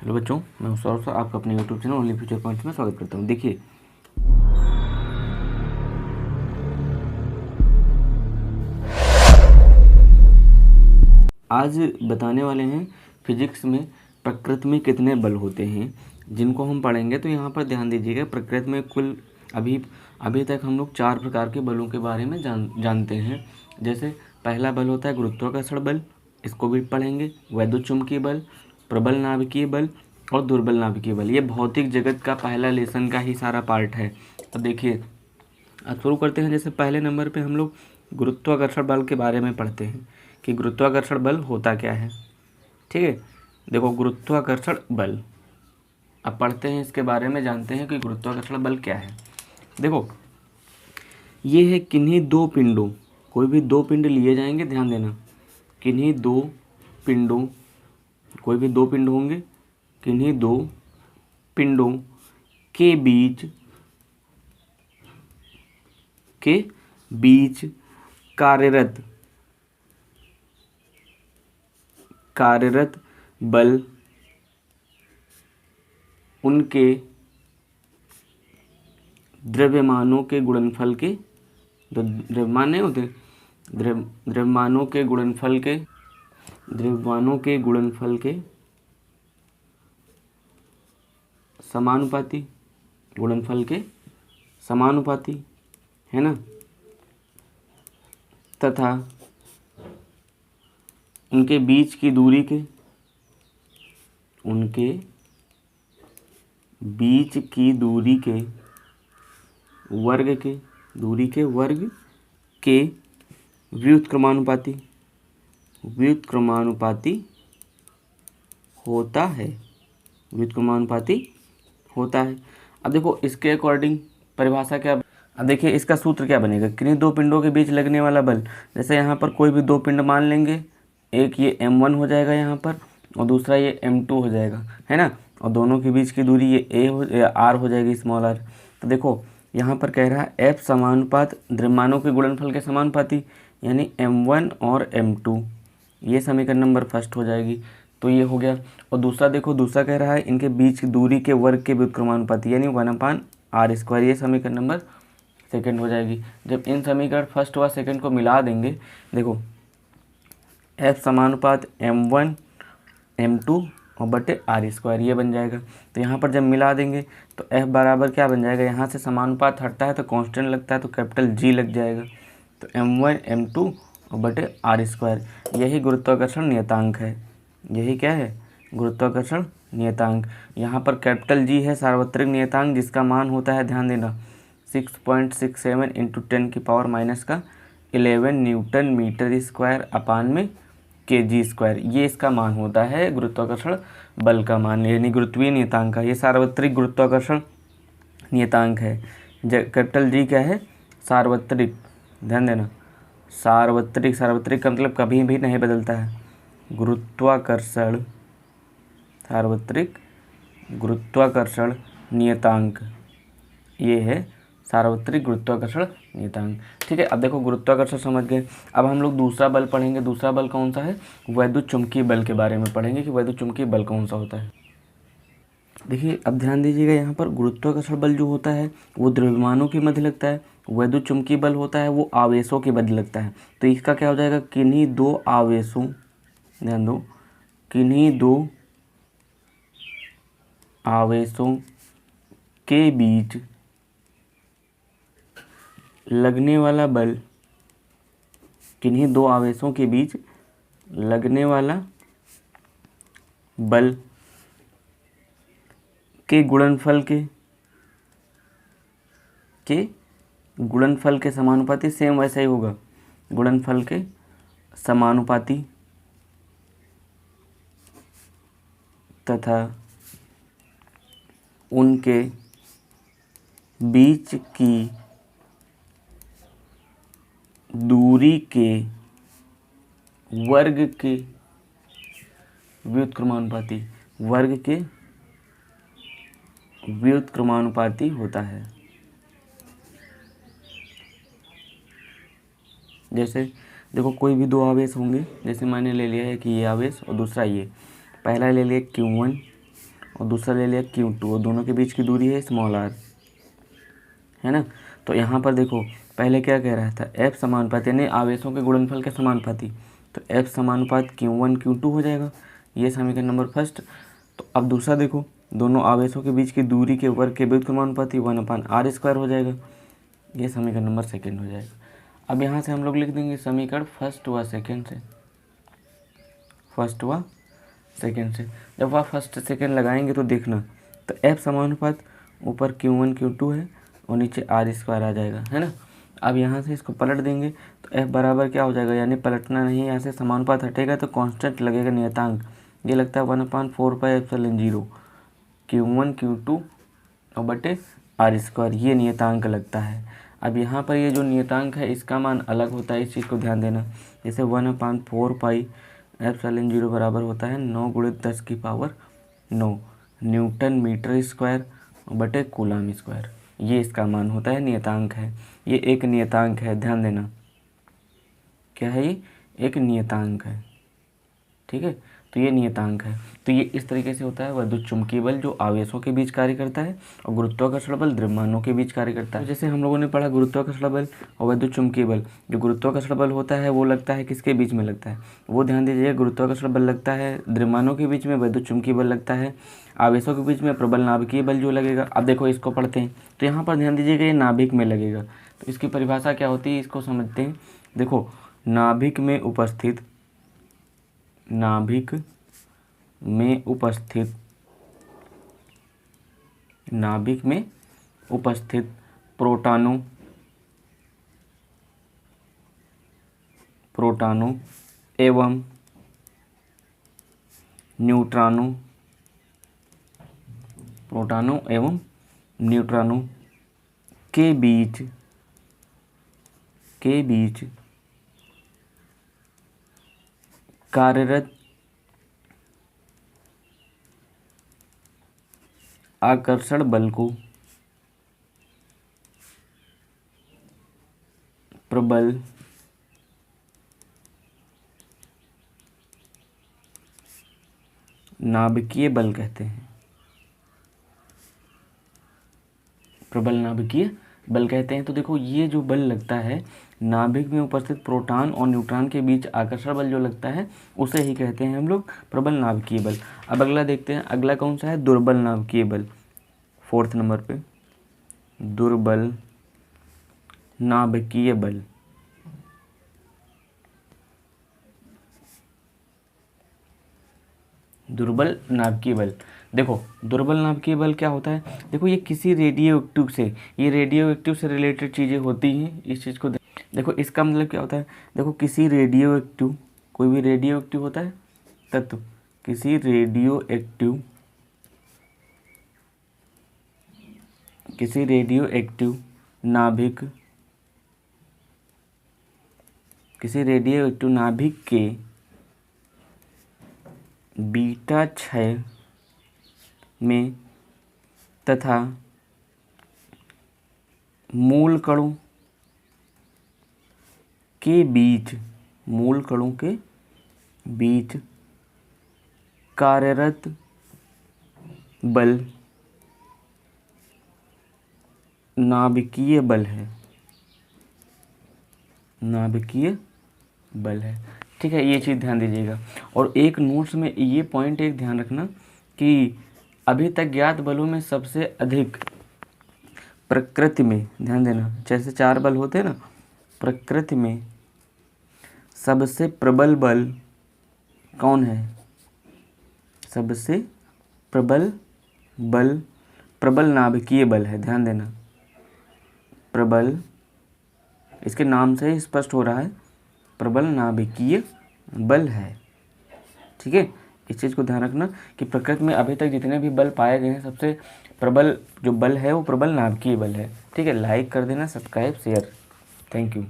Hello बच्चों, मैं Saurabh sir आपका अपने YouTube channel only future points में स्वागत करता हूँ। देखिए, आज बताने वाले हैं फिजिक्स में प्रकृति में कितने बल होते हैं जिनको हम पढ़ेंगे। तो यहाँ पर ध्यान दीजिएगा, प्रकृति में कुल अभी तक हम लोग 4 प्रकार के बलों के बारे में जानते हैं। जैसे पहला बल होता है गुरुत्वाकर्षण बल, इसको भी पढ़ेंगे। वैद्युत चुंबकीय बल, प्रबल नाभिकीय बल और दुर्बल नाभिकीय बल। ये भौतिक जगत का पहला लेसन का ही सारा पार्ट है। तो देखिए, अब शुरू करते हैं। जैसे पहले नंबर पे हम लोग गुरुत्वाकर्षण बल के बारे में पढ़ते हैं कि गुरुत्वाकर्षण बल होता क्या है। ठीक है, देखो गुरुत्वाकर्षण बल, अब पढ़ते हैं इसके बारे में, जानते हैं कि गुरुत्वाकर्षण बल क्या है। देखो, ये है किन्हीं दो पिंडों, कोई भी दो पिंड लिए जाएंगे, ध्यान देना, किन्हीं दो पिंडों, कोई भी दो पिंड होंगे, किन्हीं दो पिंडों के बीच कार्यरत बल उनके द्रव्यमानों के गुणनफल के, द्रव्यमान नहीं होते, द्रव्यमानों के गुणनफल के समानुपाती, है ना, तथा उनके बीच की दूरी के वर्ग के व्युत्क्रमानुपाती होता है। अब देखो, इसके अकॉर्डिंग परिभाषा क्या, अब देखिए इसका सूत्र क्या बनेगा। किन्हीं दो पिंडों के बीच लगने वाला बल, जैसे यहाँ पर कोई भी दो पिंड मान लेंगे, एक ये m1 हो जाएगा यहाँ पर और दूसरा ये m2 हो जाएगा, है ना, और दोनों के बीच की दूरी ये r हो जाएगी, स्मॉल r। तो देखो यहाँ पर कह रहा है F समानुपात द्रव्यमानों के गुणनफल के समानुपाती, यानी m1 और m2, ये समीकरण नंबर फर्स्ट हो जाएगी। तो ये हो गया। और दूसरा देखो, दूसरा कह रहा है इनके बीच की दूरी के वर्ग के व्युत्क्रमानुपाती, यानी 1/r², ये समीकरण नंबर सेकंड हो जाएगी। जब इन समीकरण फर्स्ट व सेकंड को मिला देंगे, देखो F समानुपात m1 m2 और बटे r², ये बन जाएगा। तो यहाँ पर जब मिला देंगे तो F बराबर क्या बन जाएगा, यहाँ से समानुपात हटता है तो कांस्टेंट लगता है, तो कैपिटल G लग जाएगा। तो m1 m2 और बटे r², यही गुरुत्वाकर्षण नियतांक है। यही क्या है, गुरुत्वाकर्षण नियतांक। यहाँ पर कैपिटल G है सार्वत्रिक नियतांक, जिसका मान होता है, ध्यान देना, 6.67 × 10⁻11 न्यूटन मीटर स्क्वायर अपान में kg², ये इसका मान होता है गुरुत्वाकर्षण बल का मान, यानी गुरुत्वीय नियतांक का। ये सार्वत्रिक गुरुत्वाकर्षण नियतांक है। कैपिटल G क्या है, सार्वत्रिक, ध्यान देना, सार्वत्रिक का मतलब कभी भी नहीं बदलता है। सार्वत्रिक गुरुत्वाकर्षण नियतांक, ये है सार्वत्रिक गुरुत्वाकर्षण नियतांक। ठीक है, अब देखो गुरुत्वाकर्षण समझ गए। अब हम लोग दूसरा बल पढ़ेंगे। दूसरा बल कौन सा है, वैद्युत चुंबकीय बल के बारे में पढ़ेंगे कि वैद्युत चुंबकीय बल कौन सा होता है। देखिए, अब ध्यान दीजिएगा, यहाँ पर गुरुत्वाकर्षण बल जो होता है वो द्रव्यमानों के मध्य लगता है, वैद्युत चुंबकीय बल होता है वो आवेशों के मध्य लगता है। तो इसका क्या हो जाएगा, किन्हीं दो आवेशों, ध्यान दो, किन्हीं दो आवेशों के बीच लगने वाला बल, किन्हीं दो आवेशों के बीच लगने वाला बल के गुणनफल के समानुपाती, सेम वैसा ही होगा, गुणनफल के समानुपाती तथा उनके बीच की दूरी के वर्ग के व्युत्क्रमानुपाती होता है। जैसे देखो, कोई भी दो आवेश होंगे, जैसे मैंने ले लिया है कि ये आवेश और दूसरा ये, पहला ले लिया Q1 और दूसरा ले लिया Q2 और दोनों के बीच की दूरी है स्मॉल r, है ना। तो यहाँ पर देखो पहले क्या कह रहा था, F समानुपाती यानी आवेशों के गुणनफल के समानुपाती, तो F समानुपात Q1 Q2 हो जाएगा, ये समीकरण नंबर फर्स्ट। तो अब दूसरा देखो, दोनों आवेशों के बीच की दूरी के वर्ग के व्युत्क्रमानुपाती 1/r² हो जाएगा, ये समीकरण नंबर सेकंड हो जाएगा। अब यहाँ से हम लोग लिख देंगे समीकरण फर्स्ट व सेकंड से, फर्स्ट व सेकंड से। जब आप फर्स्ट सेकंड लगाएंगे तो देखना, तो F समानुपात ऊपर Q1 Q2 है और नीचे r² आ जाएगा, है ना। अब यहाँ से इसको पलट देंगे तो F बराबर क्या हो जाएगा, यानी पलटना नहीं, यहाँ से समानुपात हटेगा तो कांस्टेंट लगेगा नियतांक, ये लगता है 1/4πε0 Q1 Q2 और बटे r², ये नियतांक लगता है। अब यहाँ पर ये जो नियतांक है इसका मान अलग होता है, इस चीज़ को ध्यान देना। जैसे 1/4πε0 बराबर होता है 9 × 10⁹ न्यूटन मीटर स्क्वायर बटे कूलम स्क्वायर, ये इसका मान होता है, नियतांक है, ये एक नियतांक है, ध्यान देना। क्या है ये, एक नियतांक है, ठीक है। तो ये नियतांक है। तो ये इस तरीके से होता है विद्युत चुम्बकीय बल जो आवेशों के बीच कार्य करता है, और गुरुत्वाकर्षण बल द्रव्यमानों के बीच कार्य करता है। जैसे हम लोगों ने पढ़ा गुरुत्वाकर्षण बल और विद्युत चुम्बकीय बल, जो गुरुत्वाकर्षण बल होता है वो लगता है किसके बीच में लगता है, वो ध्यान दीजिए, गुरुत्वाकर्षण बल लगता है द्रव्यमानों के बीच में, विद्युत चुम्बकीय बल लगता है आवेशों के बीच में, प्रबल नाभिकीय बल जो लगेगा। अब देखो इसको पढ़ते हैं, तो यहाँ पर ध्यान दीजिएगा ये नाभिक में लगेगा, तो इसकी परिभाषा क्या होती है इसको समझते हैं। देखो नाभिक में उपस्थित प्रोटॉनों एवं न्यूट्रॉनों के बीच कार्यरत आकर्षण बल को प्रबल नाभिकीय बल कहते हैं, प्रबल नाभिकीय बल कहते हैं। तो देखो ये जो बल लगता है नाभिक में उपस्थित प्रोटॉन और न्यूट्रॉन के बीच आकर्षण बल जो लगता है उसे ही कहते हैं हम लोग प्रबल नाभिकीय बल। अब अगला देखते हैं, अगला कौन सा है, दुर्बल नाभिकीय बल, 4th नंबर पे दुर्बल नाभिकीय बल। दुर्बल नाभिकीय बल, देखो दुर्बल नाभिकीय बल क्या होता है, देखो ये किसी रेडियो एक्टिव से रिलेटेड चीज़ें होती हैं, इस चीज़ को देखो। इसका मतलब क्या होता है, देखो किसी रेडियो एक्टिव, कोई भी रेडियो एक्टिव होता है तत्व, किसी रेडियो एक्टिव नाभिक के बीटा क्षय में तथा मूल कणों के बीच कार्यरत बल नाभिकीय बल है, ठीक है। ये चीज़ ध्यान दीजिएगा। और एक नोट्स में ये पॉइंट एक ध्यान रखना कि अभी तक ज्ञात बलों में सबसे अधिक प्रकृति में, ध्यान देना, जैसे 4 बल होते हैं ना, प्रकृति में सबसे प्रबल बल कौन है, सबसे प्रबल बल प्रबल नाभिकीय बल है, ध्यान देना, प्रबल, इसके नाम से ही स्पष्ट हो रहा है प्रबल नाभिकीय बल है, ठीक है। इस चीज़ को ध्यान रखना कि प्रकृति में अभी तक जितने भी बल पाए गए हैं सबसे प्रबल जो बल है वो प्रबल नाभिकीय बल है, ठीक है। लाइक कर देना, सब्सक्राइब शेयर, थैंक यू।